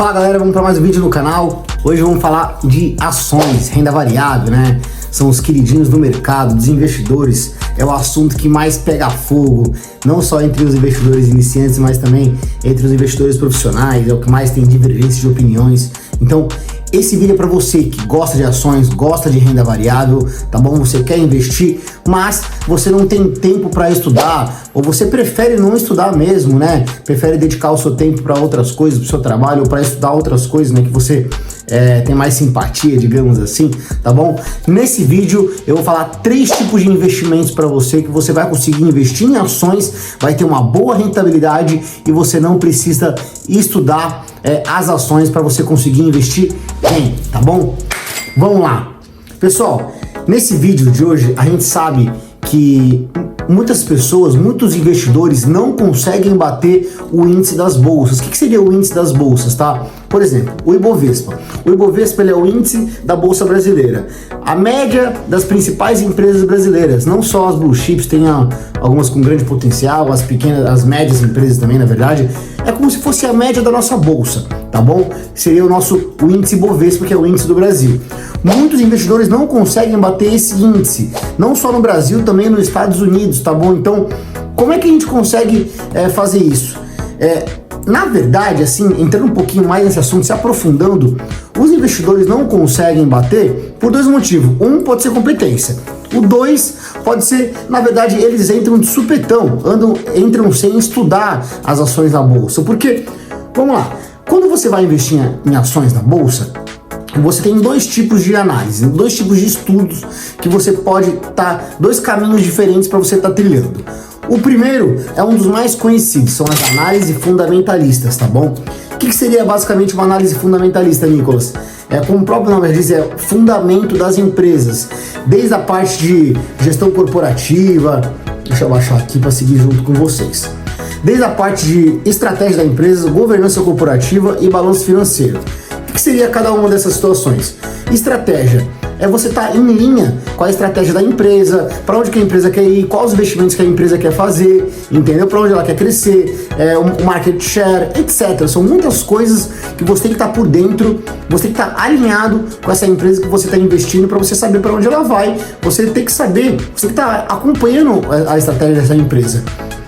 Fala galera, vamos para mais um vídeo no canal. Hoje vamos falar de ações, renda variável, né? São os queridinhos do mercado, dos investidores. É o assunto que mais pega fogo, não só entre os investidores iniciantes, mas também entre os investidores profissionais. É o que mais tem divergência de opiniões. Então, esse vídeo é para você que gosta de ações, gosta de renda variável, tá bom? Você quer investir, mas você não tem tempo para estudar, ou você prefere não estudar mesmo, né? Prefere dedicar o seu tempo para outras coisas, para o seu trabalho, ou para estudar outras coisas, né? Que você tem mais simpatia, digamos assim, tá bom? Nesse vídeo eu vou falar 3 tipos de investimentos para você que você vai conseguir investir em ações, vai ter uma boa rentabilidade e você não precisa estudar as ações para você conseguir investir bem, tá bom? Vamos lá. Pessoal, nesse vídeo de hoje a gente sabe que muitas pessoas, muitos investidores não conseguem bater o índice das bolsas. O que seria o índice das bolsas, tá? Por exemplo, o Ibovespa. O Ibovespa ele é o índice da Bolsa Brasileira. A média das principais empresas brasileiras, não só as blue chips, tem algumas com grande potencial, as pequenas, as médias empresas também, na verdade, é como se fosse a média da nossa bolsa, tá bom? Seria o índice Ibovespa, que é o índice do Brasil. Muitos investidores não conseguem bater esse índice, não só no Brasil, também nos Estados Unidos, tá bom? Então, como é que a gente consegue fazer isso? Na verdade, assim, entrando um pouquinho mais nesse assunto, se aprofundando, os investidores não conseguem bater por 2 motivos. Um pode ser competência. O 2 pode ser, na verdade, eles entram de supetão, entram sem estudar as ações na bolsa. Porque, vamos lá, quando você vai investir em ações na bolsa, você tem 2 tipos de análise, 2 tipos de estudos que você pode estar, 2 caminhos diferentes para você estar trilhando. O primeiro é um dos mais conhecidos, são as análises fundamentalistas, tá bom? O que seria basicamente uma análise fundamentalista, Nicolas? Como o próprio nome diz, é fundamento das empresas, desde a parte de gestão corporativa, deixa eu baixar aqui para seguir junto com vocês, desde a parte de estratégia da empresa, governança corporativa e balanço financeiro. O que seria cada uma dessas situações? Estratégia é você estar em linha com a estratégia da empresa, para onde que a empresa quer ir, quais os investimentos que a empresa quer fazer, entendeu? Para onde ela quer crescer, o market share, etc. São muitas coisas que você tem que estar por dentro, você tem que estar alinhado com essa empresa que você está investindo para você saber para onde ela vai. Você tem que saber, você tem que estar acompanhando a estratégia dessa empresa.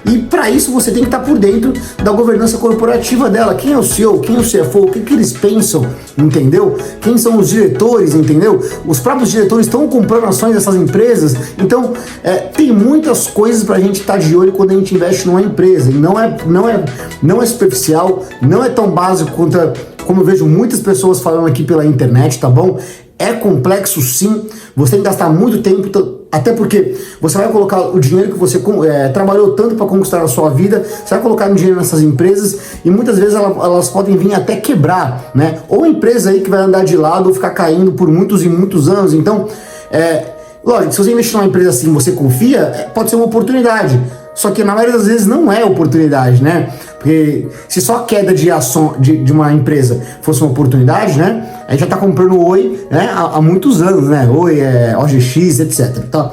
E para isso você tem que estar por dentro da governança corporativa dela. Quem é o CEO, quem é o CFO, o que eles pensam, entendeu? Quem são os diretores, entendeu? Os próprios diretores estão comprando ações dessas empresas. Então, tem muitas coisas para a gente estar de olho quando a gente investe numa empresa. E não é superficial, não é tão básico quanto como eu vejo muitas pessoas falando aqui pela internet, tá bom? É complexo sim, você tem que gastar muito tempo, até porque você vai colocar o dinheiro que você trabalhou tanto para conquistar na sua vida, você vai colocar o dinheiro nessas empresas e muitas vezes elas podem vir até quebrar, né? Ou empresa aí que vai andar de lado ou ficar caindo por muitos e muitos anos. Então, lógico, se você investir numa empresa assim, você confia, pode ser uma oportunidade. Só que na maioria das vezes não é oportunidade, né? Porque se só a queda de ação de uma empresa fosse uma oportunidade, né? A gente já tá comprando Oi, né? Há muitos anos, né? Oi, OGX, etc. Tá?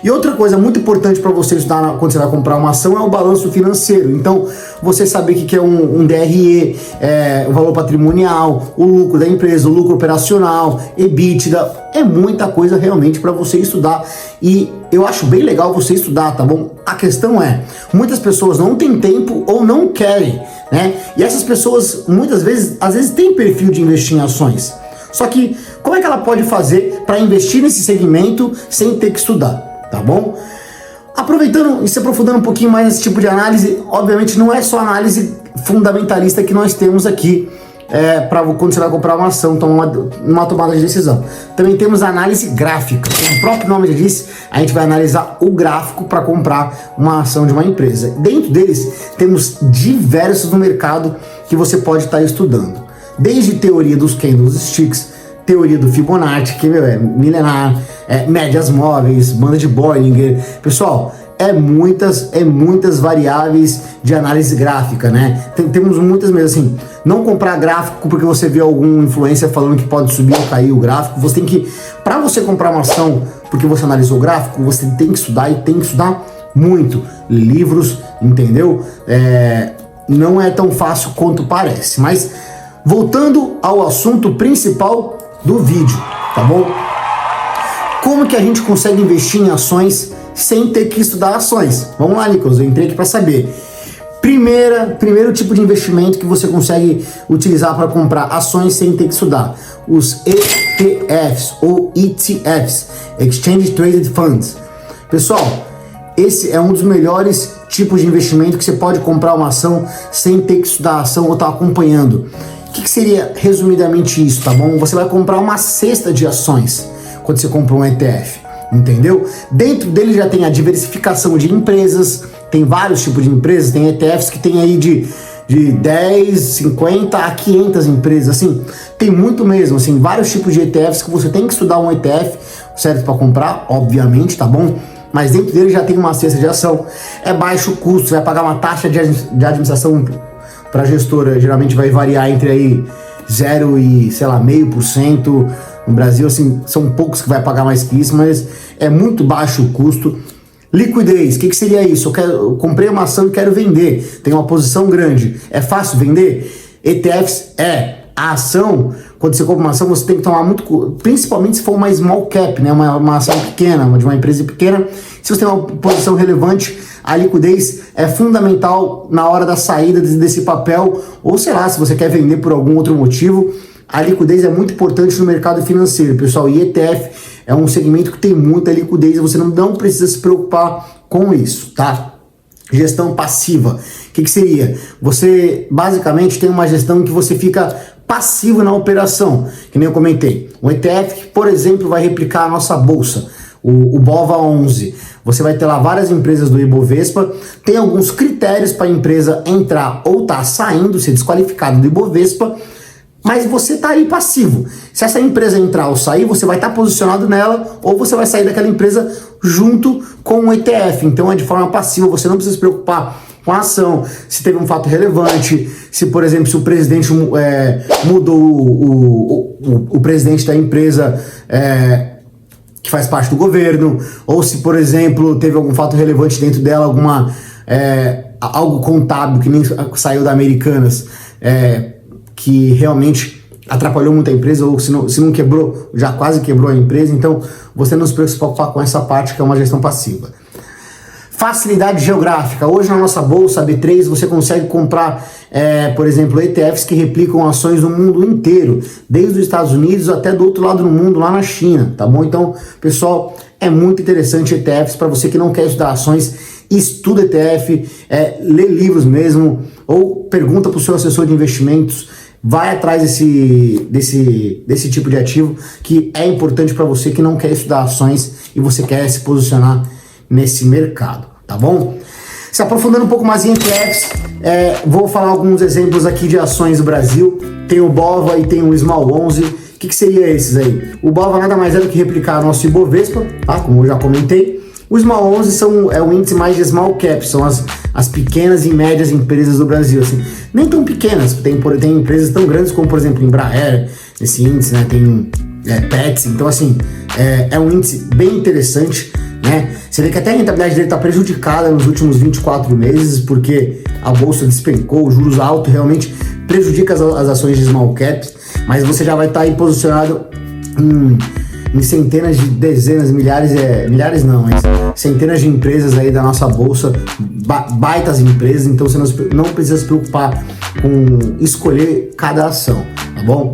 E outra coisa muito importante para você estudar quando você vai comprar uma ação é o balanço financeiro. Então, você saber o que é um DRE, o valor patrimonial, o lucro da empresa, o lucro operacional, EBITDA, é muita coisa realmente para você estudar. E eu acho bem legal você estudar, tá bom? A questão é, muitas pessoas não têm tempo ou não querem, né? E essas pessoas, muitas vezes, às vezes têm perfil de investir em ações. Só que, como é que ela pode fazer para investir nesse segmento sem ter que estudar? Tá bom? Aproveitando e se aprofundando um pouquinho mais nesse tipo de análise, obviamente não é só análise fundamentalista que nós temos aqui para quando você vai comprar uma ação, tomar uma tomada de decisão. Também temos a análise gráfica. Como o próprio nome já disse, a gente vai analisar o gráfico para comprar uma ação de uma empresa. Dentro deles, temos diversos no mercado que você pode estar estudando. Desde teoria dos candlesticks, teoria do Fibonacci, que é milenar, médias móveis, banda de Bollinger. Pessoal, muitas variáveis de análise gráfica, né? Temos muitas mesmo assim. Não comprar gráfico porque você viu algum influencer falando que pode subir ou cair o gráfico. Você tem que, para você comprar uma ação porque você analisou o gráfico, você tem que estudar e tem que estudar muito. Livros, entendeu? Não é tão fácil quanto parece, mas voltando ao assunto principal do vídeo, tá bom? Como que a gente consegue investir em ações sem ter que estudar ações? Vamos lá, Nicolas, eu entrei aqui para saber. Primeiro tipo de investimento que você consegue utilizar para comprar ações sem ter que estudar, os ETFs ou ETFs, Exchange Traded Funds. Pessoal, esse é um dos melhores tipos de investimento que você pode comprar uma ação sem ter que estudar a ação ou estar acompanhando. O que seria resumidamente isso, tá bom? Você vai comprar uma cesta de ações quando você compra um ETF, entendeu? Dentro dele já tem a diversificação de empresas, tem vários tipos de empresas, tem ETFs que tem aí de 10, 50 a 500 empresas, assim, tem muito mesmo, assim, vários tipos de ETFs que você tem que estudar um ETF, certo, para comprar, obviamente, tá bom? Mas dentro dele já tem uma cesta de ação, é baixo custo, você vai pagar uma taxa de administração para a gestora, geralmente vai variar entre aí 0 e, sei lá, 0,5%, no Brasil, assim, são poucos que vai pagar mais que isso, mas é muito baixo o custo. Liquidez, o que seria isso? Eu comprei uma ação e quero vender, tem uma posição grande, é fácil vender? ETFs a ação, quando você compra uma ação, você tem que tomar muito, principalmente se for uma small cap, né, uma ação pequena, de uma empresa pequena, se você tem uma posição relevante, a liquidez é fundamental na hora da saída desse papel, ou sei lá, se você quer vender por algum outro motivo, a liquidez é muito importante no mercado financeiro, pessoal, e ETF é um segmento que tem muita liquidez e você não precisa se preocupar com isso, tá? Gestão passiva, o que seria? Você basicamente tem uma gestão que você fica passivo na operação, que nem eu comentei. Um ETF que, por exemplo, vai replicar a nossa bolsa, o BOVA11. Você vai ter lá várias empresas do Ibovespa, tem alguns critérios para a empresa entrar ou tá saindo, ser desqualificado do Ibovespa, mas você tá aí passivo. Se essa empresa entrar ou sair, você vai estar posicionado nela ou você vai sair daquela empresa junto com o ETF. Então é de forma passiva, você não precisa se preocupar com a ação, se teve um fato relevante, se, por exemplo, se o presidente mudou o presidente da empresa que faz parte do governo, ou se, por exemplo, teve algum fato relevante dentro dela, algo contábil que nem saiu da Americanas, que realmente atrapalhou muito a empresa, ou se não quebrou, já quase quebrou a empresa. Então você não se preocupa com essa parte que é uma gestão passiva. Facilidade geográfica. Hoje na nossa bolsa B3 você consegue comprar, por exemplo, ETFs que replicam ações no mundo inteiro, desde os Estados Unidos até do outro lado do mundo, lá na China, tá bom? Então, pessoal, é muito interessante ETFs. Para você que não quer estudar ações, estuda ETF, lê livros mesmo, ou pergunta para o seu assessor de investimentos, vai atrás desse tipo de ativo que é importante para você que não quer estudar ações e você quer se posicionar nesse mercado, tá bom? Se aprofundando um pouco mais em ETFs, vou falar alguns exemplos aqui de ações do Brasil. Tem o BOVA e tem o SMAL11. O que seria esses aí? O BOVA nada mais é do que replicar nosso Ibovespa, tá? Como eu já comentei. O SMAL11 é o índice mais de small cap, são as pequenas e médias empresas do Brasil, assim, nem tão pequenas, tem empresas tão grandes como, por exemplo, Embraer, esse índice, né, tem Pets, então assim, é um índice bem interessante, né, você vê que até a rentabilidade dele está prejudicada nos últimos 24 meses, porque a bolsa despencou, os juros altos realmente prejudica as ações de small cap, mas você já vai estar aí posicionado em centenas de dezenas, milhares não, mas centenas de empresas aí da nossa bolsa, baitas empresas, então você não precisa se preocupar com escolher cada ação, tá bom?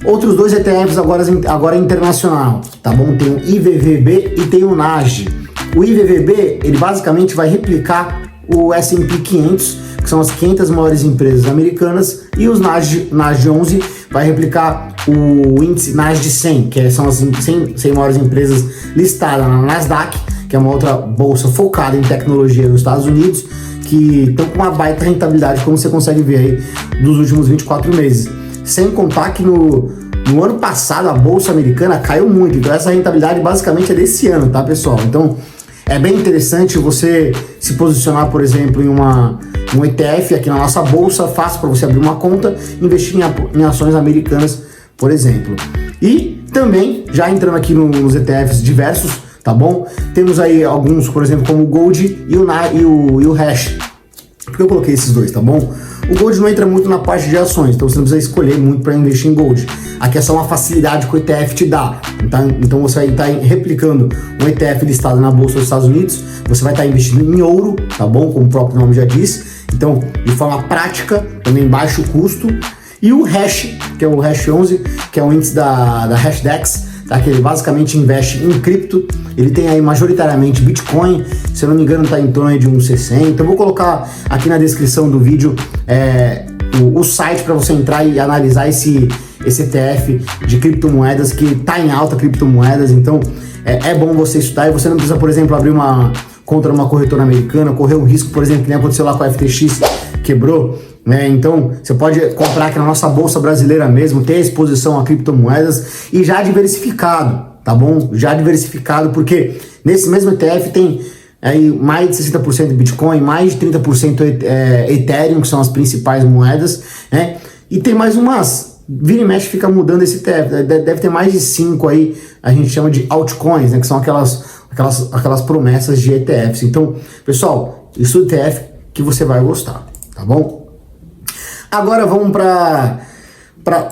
Outros dois ETFs agora internacional, tá bom? Tem o IVVB e tem o NASD. O IVVB, ele basicamente vai replicar o S&P 500, que são as 500 maiores empresas americanas, e os NASD 11 vai replicar o índice NASD 100, que são as 100 maiores empresas listadas na Nasdaq, que é uma outra bolsa focada em tecnologia nos Estados Unidos, que estão com uma baita rentabilidade, como você consegue ver aí, dos últimos 24 meses. Sem contar que no ano passado a bolsa americana caiu muito, então essa rentabilidade basicamente é desse ano, tá, pessoal? Então é bem interessante você se posicionar, por exemplo, em um ETF aqui na nossa bolsa, fácil para você abrir uma conta, investir em ações americanas, por exemplo. E também, já entrando aqui nos ETFs diversos, tá bom? Temos aí alguns, por exemplo, como o Gold e o Hash. Por que eu coloquei esses dois, tá bom? O Gold não entra muito na parte de ações, então você não precisa escolher muito para investir em Gold. Aqui é só uma facilidade que o ETF te dá. Então você vai estar replicando um ETF listado na Bolsa dos Estados Unidos, você vai estar investindo em ouro, tá bom? Como o próprio nome já diz. Então, de forma prática, também baixo custo. E o Hash, que é o Hash 11, que é o índice da Hashdex, tá? Que ele basicamente investe em cripto. Ele tem aí majoritariamente Bitcoin, se eu não me engano está em torno aí de uns 60. Eu vou colocar aqui na descrição do vídeo o site para você entrar e analisar esse ETF de criptomoedas que está em alta, criptomoedas. Então é bom você estudar e você não precisa, por exemplo, abrir uma conta numa corretora americana, correr um risco, por exemplo, que nem aconteceu lá com a FTX, quebrou. Então você pode comprar aqui na nossa bolsa brasileira mesmo, ter exposição a criptomoedas e já diversificado, tá bom? Já diversificado, porque nesse mesmo ETF tem aí mais de 60% de Bitcoin, mais de 30% Ethereum, que são as principais moedas, né? E tem mais umas, vira e mexe fica mudando esse ETF, deve ter mais de 5 aí, a gente chama de altcoins, né? Que são aquelas promessas de ETFs. Então, pessoal, isso é ETF que você vai gostar, tá bom? Agora vamos para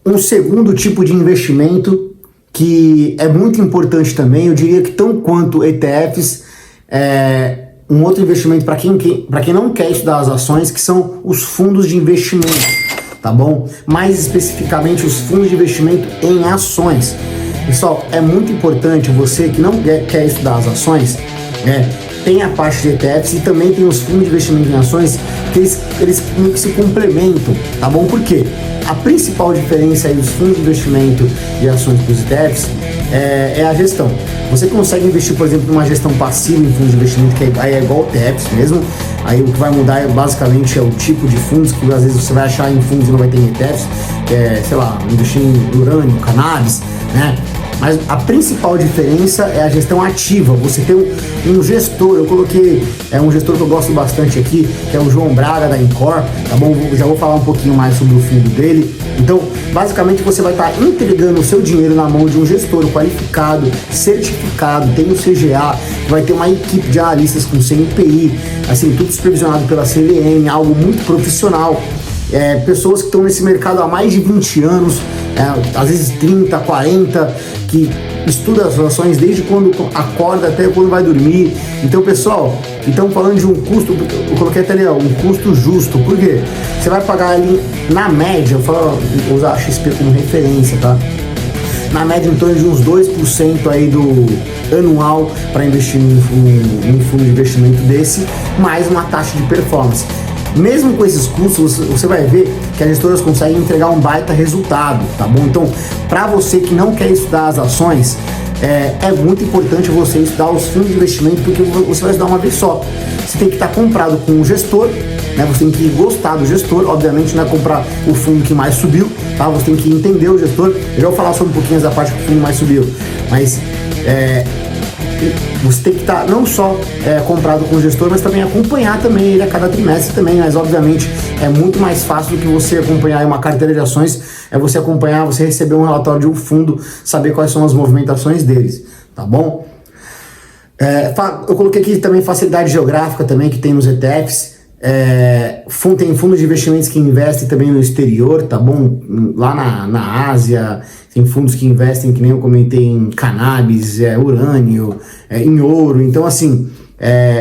um segundo tipo de investimento que é muito importante também, eu diria que tão quanto ETFs, um outro investimento para quem não quer estudar as ações, que são os fundos de investimento, tá bom? Mais especificamente os fundos de investimento em ações. Pessoal, é muito importante você que não quer estudar as ações, tem a parte de ETFs e também tem os fundos de investimento em ações que eles meio que se complementam, tá bom? Por quê? A principal diferença aí dos fundos de investimento de ações para os ETFs é a gestão. Você consegue investir, por exemplo, numa gestão passiva em fundos de investimento, que aí é igual ETFs mesmo. Aí o que vai mudar basicamente é o tipo de fundos, que às vezes você vai achar em fundos e não vai ter em ETFs, que é, sei lá, investir em urânio, cannabis, né? Mas a principal diferença é a gestão ativa. Você tem um gestor, eu coloquei um gestor que eu gosto bastante aqui, que é o João Braga da Incor, tá bom? Já vou falar um pouquinho mais sobre o fundo dele. Então, basicamente você vai estar entregando o seu dinheiro na mão de um gestor qualificado, certificado, tem o CGA, vai ter uma equipe de analistas com CNPI, assim, tudo supervisionado pela CVM, algo muito profissional. Pessoas que estão nesse mercado há mais de 20 anos, às vezes 30, 40, que estudam as ações desde quando acorda até quando vai dormir. Então, pessoal, estamos falando de um custo, eu coloquei até ali, um custo justo. Por quê? Você vai pagar ali, na média, vou usar a XP como referência, tá? Na média, em torno de uns 2% aí do anual para investir num fundo de investimento desse, mais uma taxa de performance. Mesmo com esses custos, você vai ver que as gestoras conseguem entregar um baita resultado, tá bom? Então, para você que não quer estudar as ações, é muito importante você estudar os fundos de investimento, porque você vai estudar uma vez só. Você tem que estar comprado com o gestor, né? Você tem que gostar do gestor, obviamente não é comprar o fundo que mais subiu, tá? Você tem que entender o gestor. Eu já vou falar sobre um pouquinho da parte que o fundo mais subiu, mas você tem que estar não só comprado com o gestor, mas também acompanhar também ele a cada trimestre também, mas obviamente é muito mais fácil do que você acompanhar uma carteira de ações, você acompanhar, você receber um relatório de um fundo, saber quais são as movimentações deles, tá bom? Eu coloquei aqui também facilidade geográfica também que tem nos ETFs. Tem fundos de investimentos que investem também no exterior, tá bom? Lá na Ásia, tem fundos que investem, que nem eu comentei, em cannabis, urânio, em ouro. Então, assim,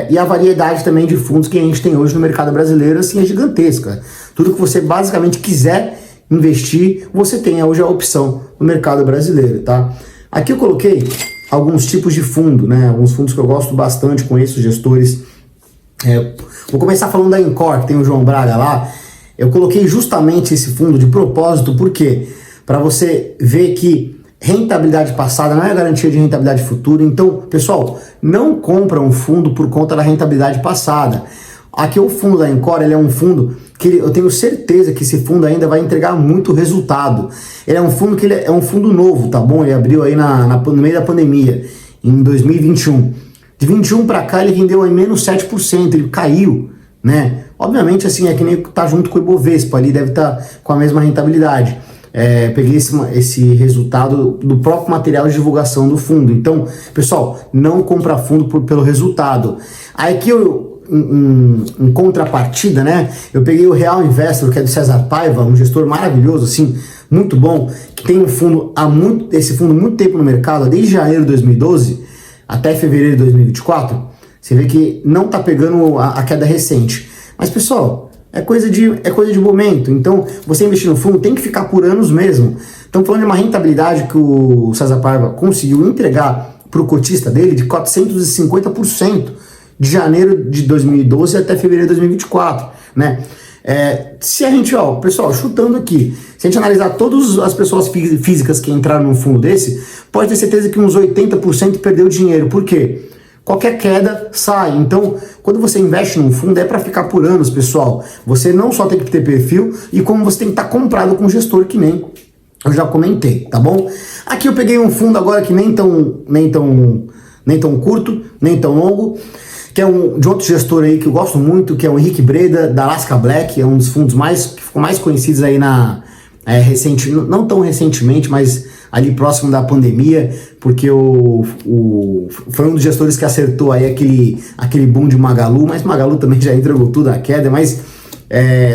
e a variedade também de fundos que a gente tem hoje no mercado brasileiro, assim, é gigantesca. Tudo que você basicamente quiser investir, você tem hoje a opção no mercado brasileiro, tá? Aqui eu coloquei alguns tipos de fundo, né? Alguns fundos que eu gosto bastante, conheço os gestores. Vou começar falando da Incor, que tem o João Braga lá. Eu coloquei justamente esse fundo de propósito, por quê? Para você ver que rentabilidade passada não é garantia de rentabilidade futura. Então, pessoal, não compra um fundo por conta da rentabilidade passada. Aqui o fundo da Incor, ele é um fundo que eu tenho certeza que esse fundo ainda vai entregar muito resultado. Ele é um fundo que é um fundo novo, tá bom? Ele abriu aí no meio da pandemia, em 2021. De 21 para cá ele vendeu em menos 7%, ele caiu, né? Obviamente, assim, é que nem tá junto com o Ibovespa, ali deve estar com a mesma rentabilidade. Peguei esse resultado do próprio material de divulgação do fundo. Então, pessoal, não compra fundo pelo resultado. Aí aqui em contrapartida, né? Eu peguei o Real Investor, que é do César Paiva, um gestor maravilhoso, assim, muito bom, que tem um fundo esse fundo há muito tempo no mercado, desde janeiro de 2012 até fevereiro de 2024. Você vê que não tá pegando a queda recente. Mas, pessoal, é coisa de momento. Então, você investir no fundo tem que ficar por anos mesmo. Estamos falando de uma rentabilidade que o César Paiva conseguiu entregar para o cotista dele de 450% de janeiro de 2012 até fevereiro de 2024, né? Se a gente, pessoal, chutando aqui, se a gente analisar todas as pessoas físicas que entraram num fundo desse, pode ter certeza que uns 80% perdeu dinheiro. Por quê? Qualquer queda sai. Então, quando você investe num fundo, é para ficar por anos, pessoal. Você não só tem que ter perfil, e como você tem que estar comprado com um gestor, que nem eu já comentei, tá bom? Aqui eu peguei um fundo agora que nem tão curto, nem tão longo, que é de outro gestor aí que eu gosto muito, que é o Henrique Breda, da Alaska Black, é um dos fundos que ficou mais conhecidos aí não tão recentemente, mas ali próximo da pandemia, porque foi um dos gestores que acertou aí aquele boom de Magalu, mas Magalu também já entregou tudo a queda, mas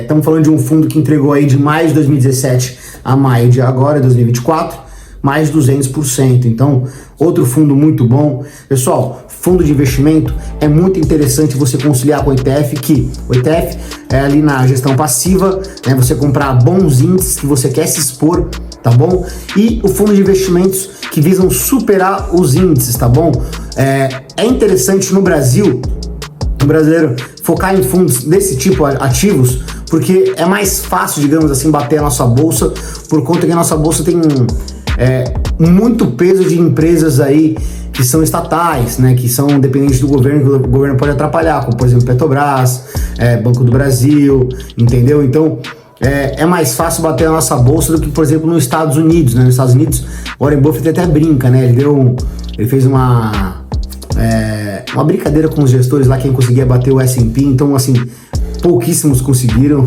estamos falando de um fundo que entregou aí de maio de 2017 a maio de agora, 2024, mais 200%. Então, outro fundo muito bom. Pessoal, fundo de investimento é muito interessante você conciliar com o ETF, que o ETF é ali na gestão passiva, né? Você comprar bons índices que você quer se expor, tá bom? E o fundo de investimentos que visam superar os índices, tá bom? É interessante no Brasil, o brasileiro, focar em fundos desse tipo ativos, porque é mais fácil, digamos assim, bater a nossa bolsa, por conta que a nossa bolsa tem muito peso de empresas aí que são estatais, né, que são dependentes do governo, que o governo pode atrapalhar, como por exemplo Petrobras, Banco do Brasil, entendeu? Então é mais fácil bater a nossa bolsa do que, por exemplo, nos Estados Unidos, né? Nos Estados Unidos, Warren Buffett até brinca, né? Ele fez uma brincadeira com os gestores lá, quem conseguia bater o S&P, então assim, pouquíssimos conseguiram.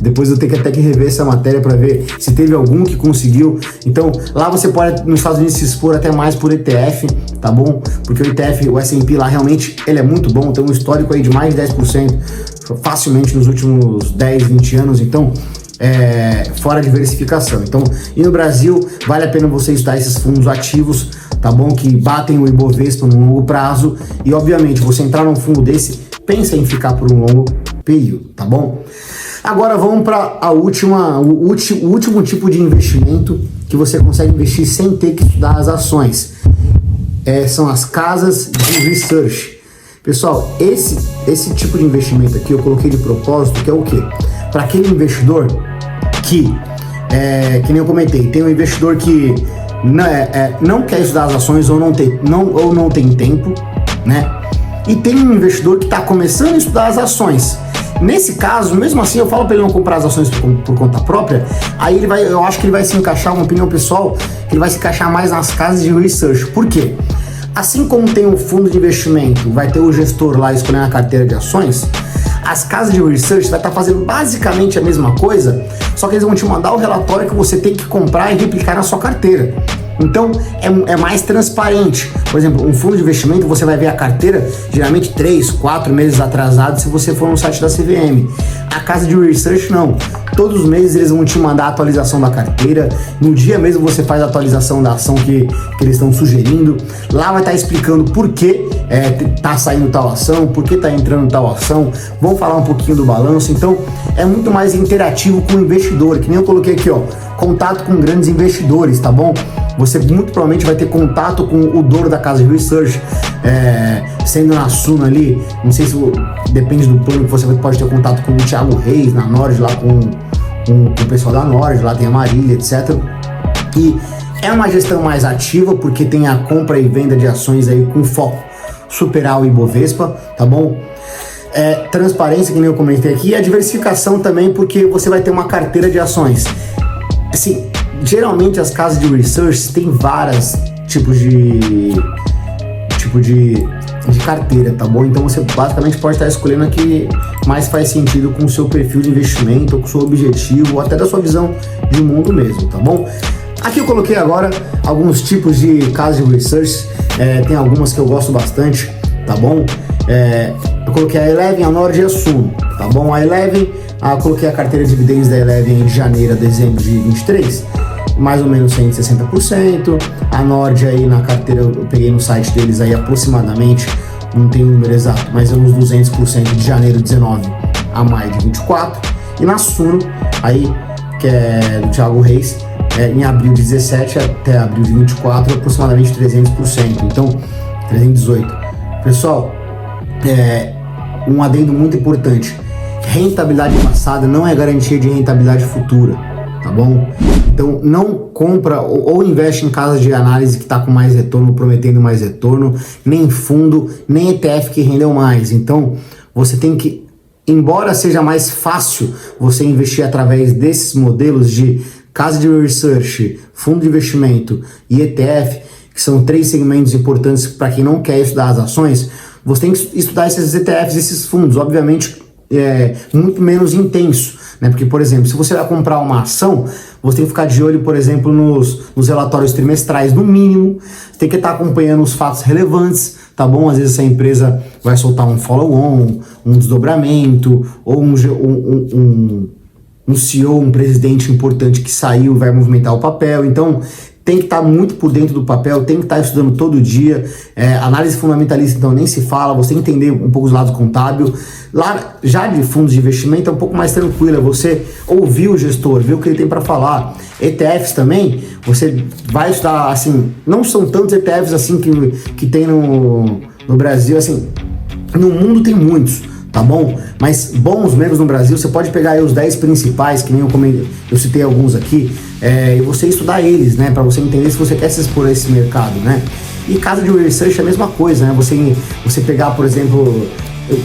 Depois eu tenho até que rever essa matéria para ver se teve algum que conseguiu. Então lá você pode, nos Estados Unidos, se expor até mais por ETF, tá bom? Porque o ETF, o S&P lá, realmente ele é muito bom, tem um histórico aí de mais de 10% facilmente nos últimos 10, 20 anos, então fora de diversificação. Então, e no Brasil, vale a pena você estudar esses fundos ativos, tá bom? Que batem o Ibovespa no longo prazo, e obviamente você entrar num fundo desse, pensa em ficar por um longo período, tá bom? Agora vamos para o último tipo de investimento que você consegue investir sem ter que estudar as ações. São as casas de research. Pessoal, esse tipo de investimento aqui eu coloquei de propósito, que é o quê? Para aquele investidor que nem eu comentei, tem um investidor que não quer estudar as ações ou não tem tempo, né? E tem um investidor que está começando a estudar as ações. Nesse caso, mesmo assim, eu falo para ele não comprar as ações por conta própria. Aí eu acho que ele vai se encaixar, uma opinião pessoal, que ele vai se encaixar mais nas casas de research. Por quê? Assim como tem um fundo de investimento, vai ter o gestor lá escolhendo a carteira de ações, as casas de research vai estar fazendo basicamente a mesma coisa, só que eles vão te mandar o relatório que você tem que comprar e replicar na sua carteira. Então é mais transparente. Por exemplo, um fundo de investimento, você vai ver a carteira geralmente 3, 4 meses atrasado se você for no site da CVM. A casa de research não. Todos os meses eles vão te mandar a atualização da carteira. No dia mesmo você faz a atualização da ação que eles estão sugerindo. Lá vai estar explicando por que tá saindo tal ação, por que tá entrando tal ação. Vão falar um pouquinho do balanço. Então é muito mais interativo com o investidor, que nem eu coloquei aqui, ó, contato com grandes investidores, tá bom? Você muito provavelmente vai ter contato com o dono da casa de research, sendo na Suno ali, não sei se depende do plano que você pode ter contato com o Thiago Reis, na Nord, lá com o pessoal da Nord, lá tem a Marília, etc. E é uma gestão mais ativa, porque tem a compra e venda de ações aí com foco superar o Ibovespa, tá bom? Transparência, que nem eu comentei aqui, e a diversificação também, porque você vai ter uma carteira de ações. Assim, geralmente as casas de research têm vários tipos de carteira, tá bom? Então você basicamente pode estar escolhendo a que mais faz sentido com o seu perfil de investimento, ou com o seu objetivo, ou até da sua visão de mundo mesmo, tá bom? Aqui eu coloquei agora alguns tipos de casas de research, tem algumas que eu gosto bastante, tá bom? eu coloquei a Eleven, a Nord e a Suno, tá bom? A Eleven, eu coloquei a carteira de dividendos da Eleven de janeiro a dezembro de 23, mais ou menos 160%. A Nord aí na carteira, eu peguei no site deles aí aproximadamente, não tem o número exato, mas é uns 200% de janeiro 19 a maio de 24. E na Suno, aí, que é do Thiago Reis, em abril de 17 até abril de 24, aproximadamente 300%, então 318. Pessoal, um adendo muito importante: rentabilidade passada não é garantia de rentabilidade futura, tá bom? Então não compra ou investe em casa de análise que está com mais retorno, prometendo mais retorno, nem fundo, nem ETF que rendeu mais. Então você tem que, embora seja mais fácil você investir através desses modelos de casa de research, fundo de investimento e ETF, que são 3 segmentos importantes para quem não quer estudar as ações, você tem que estudar esses ETFs, esses fundos, obviamente muito menos intenso, né? Porque, por exemplo, se você vai comprar uma ação, você tem que ficar de olho, por exemplo, nos relatórios trimestrais, no mínimo, você tem que estar acompanhando os fatos relevantes, tá bom? Às vezes essa empresa vai soltar um follow-on, um desdobramento, ou um CEO, um presidente importante que saiu, vai movimentar o papel. Então tem que estar muito por dentro do papel, tem que estar estudando todo dia. Análise fundamentalista, então, nem se fala, você tem que entender um pouco os lados contábeis. Lá, já de fundos de investimento, é um pouco mais tranquilo, você ouvir o gestor, ver o que ele tem para falar. ETFs também, você vai estudar, assim, não são tantos ETFs assim que tem no Brasil, assim, no mundo tem muitos, tá bom? Mas bons mesmo no Brasil, você pode pegar aí os 10 principais, que nem eu citei alguns aqui, e você estudar eles, né? Para você entender se você quer se expor a esse mercado, né? E casa de research é a mesma coisa, né? Você pegar, por exemplo,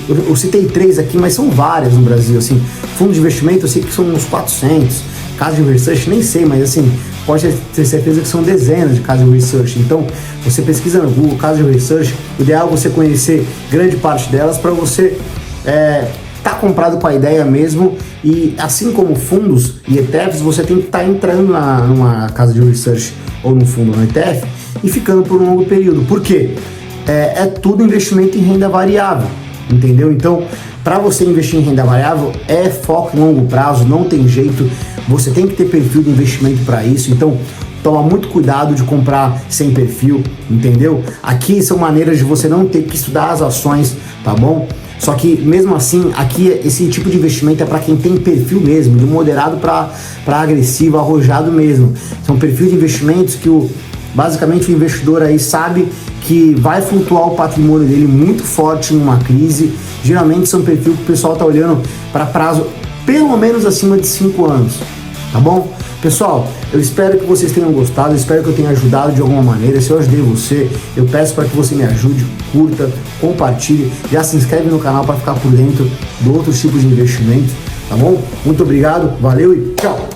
eu citei 3 aqui, mas são várias no Brasil, assim. Fundo de investimento eu sei que são uns 400, casa de research nem sei, mas assim, pode ter certeza que são dezenas de casas de research. Então, você pesquisa no Google, casa de research, o ideal é você conhecer grande parte delas para você tá comprado com a ideia mesmo. E assim como fundos e ETFs, você tem que estar entrando numa casa de research ou num fundo ou no ETF e ficando por um longo período. Por quê? É tudo investimento em renda variável, entendeu? Então, para você investir em renda variável, é foco em longo prazo, não tem jeito, você tem que ter perfil de investimento para isso. Então, toma muito cuidado de comprar sem perfil, entendeu? Aqui são maneiras de você não ter que estudar as ações, tá bom? Só que mesmo assim, aqui esse tipo de investimento é para quem tem perfil mesmo, de moderado para agressivo, arrojado mesmo. São perfis de investimentos que basicamente o investidor aí sabe que vai flutuar o patrimônio dele muito forte numa crise. Geralmente são perfis que o pessoal está olhando para prazo pelo menos acima de 5 anos, tá bom? Pessoal, eu espero que vocês tenham gostado, eu espero que eu tenha ajudado de alguma maneira. Se eu ajudei você, eu peço para que você me ajude, curta, compartilhe, já se inscreve no canal para ficar por dentro de outros tipos de investimentos, tá bom? Muito obrigado, valeu e tchau!